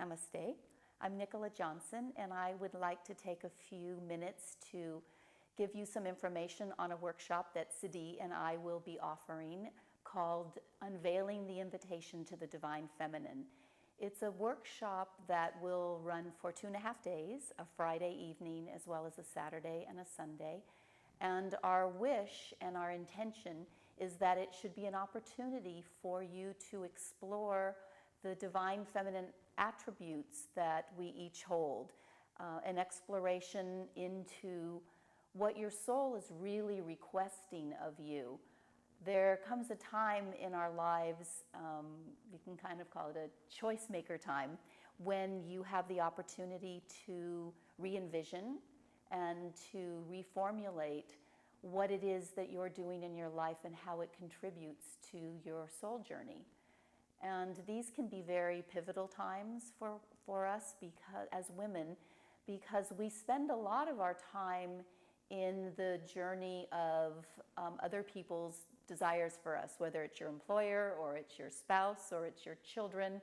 Namaste. I'm Nichola Johnson, and I would like to take a few minutes to give you some information on a workshop that Siddhi and I will be offering called Unveiling the Invitation to the Divine Feminine. It's a workshop that will run for 2.5 days, a Friday evening as well as a Saturday and a Sunday. And our wish and our intention is that it should be an opportunity for you to explore the divine feminine attributes that we each hold, an exploration into what your soul is really requesting of you. There comes a time in our lives, you can kind of call it a choice maker time, when you have the opportunity to re-envision and to reformulate what it is that you're doing in your life and how it contributes to your soul journey. And these can be very pivotal times for us because, as women, because we spend a lot of our time in the journey of other people's desires for us, whether it's your employer or it's your spouse or it's your children.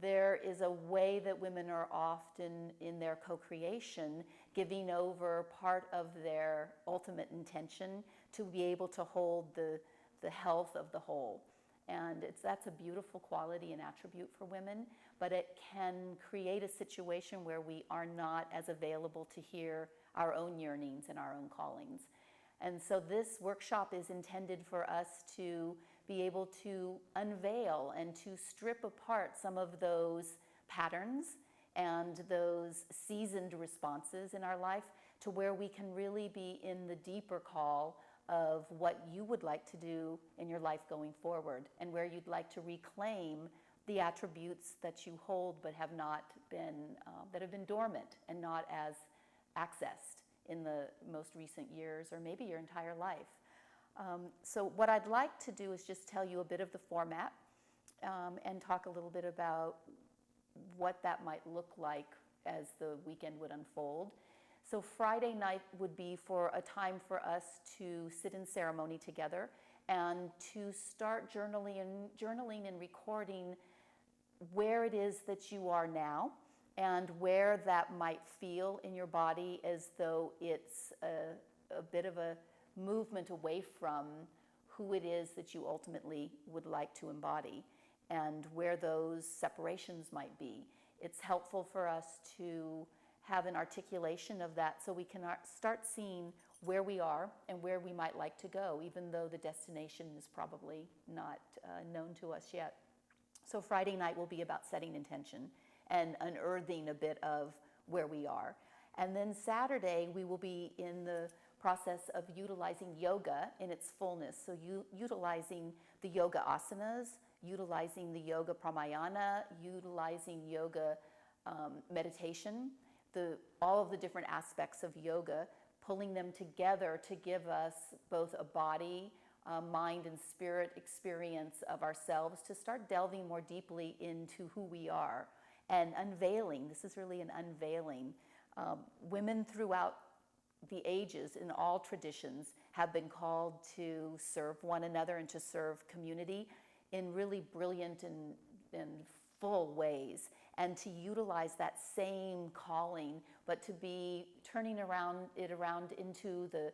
There is a way that women are often in their co-creation giving over part of their ultimate intention to be able to hold the health of the whole. And that's a beautiful quality and attribute for women, but it can create a situation where we are not as available to hear our own yearnings and our own callings. And so this workshop is intended for us to be able to unveil and to strip apart some of those patterns and those seasoned responses in our life to where we can really be in the deeper call of what you would like to do in your life going forward, and where you'd like to reclaim the attributes that you hold but have not been, that have been dormant and not as accessed in the most recent years or maybe your entire life. So what I'd like to do is just tell you a bit of the format and talk a little bit about what that might look like as the weekend would unfold. So Friday night would be for a time for us to sit in ceremony together and to start journaling and recording where it is that you are now and where that might feel in your body as though it's a bit of a movement away from who it is that you ultimately would like to embody and where those separations might be. It's helpful for us to have an articulation of that so we can start seeing where we are and where we might like to go, even though the destination is probably not known to us yet. So Friday night will be about setting intention and unearthing a bit of where we are. And then Saturday, we will be in the process of utilizing yoga in its fullness. So utilizing the yoga asanas, utilizing the yoga pramayana, utilizing yoga meditation, all of the different aspects of yoga, pulling them together to give us both a body, mind, and spirit experience of ourselves to start delving more deeply into who we are and unveiling. This is really an unveiling. Women throughout the ages in all traditions have been called to serve one another and to serve community in really brilliant and full ways, and to utilize that same calling, but to be turning it around into the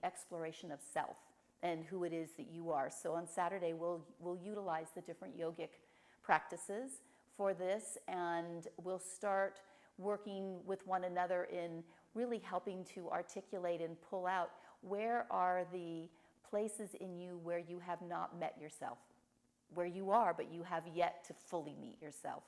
exploration of self and who it is that you are. So on Saturday, we'll utilize the different yogic practices for this, and we'll start working with one another in really helping to articulate and pull out where are the places in you where you have not met yourself, where you are, but you have yet to fully meet yourself.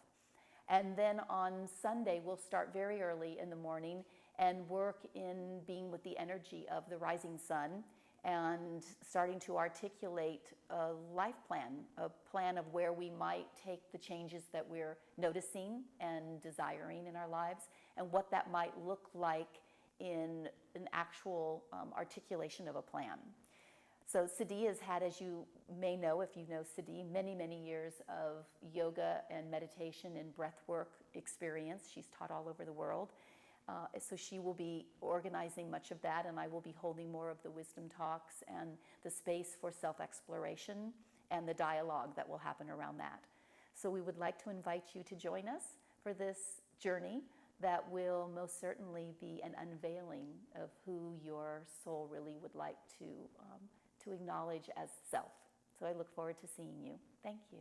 And then on Sunday, we'll start very early in the morning and work in being with the energy of the rising sun and starting to articulate a life plan, a plan of where we might take the changes that we're noticing and desiring in our lives and what that might look like in an actual articulation of a plan. So Siddhi has had, as you may know, if you know Siddhi, many, many years of yoga and meditation and breathwork experience. She's taught all over the world. So she will be organizing much of that, and I will be holding more of the wisdom talks and the space for self-exploration and the dialogue that will happen around that. So we would like to invite you to join us for this journey that will most certainly be an unveiling of who your soul really would like to acknowledge as self. So I look forward to seeing you. Thank you.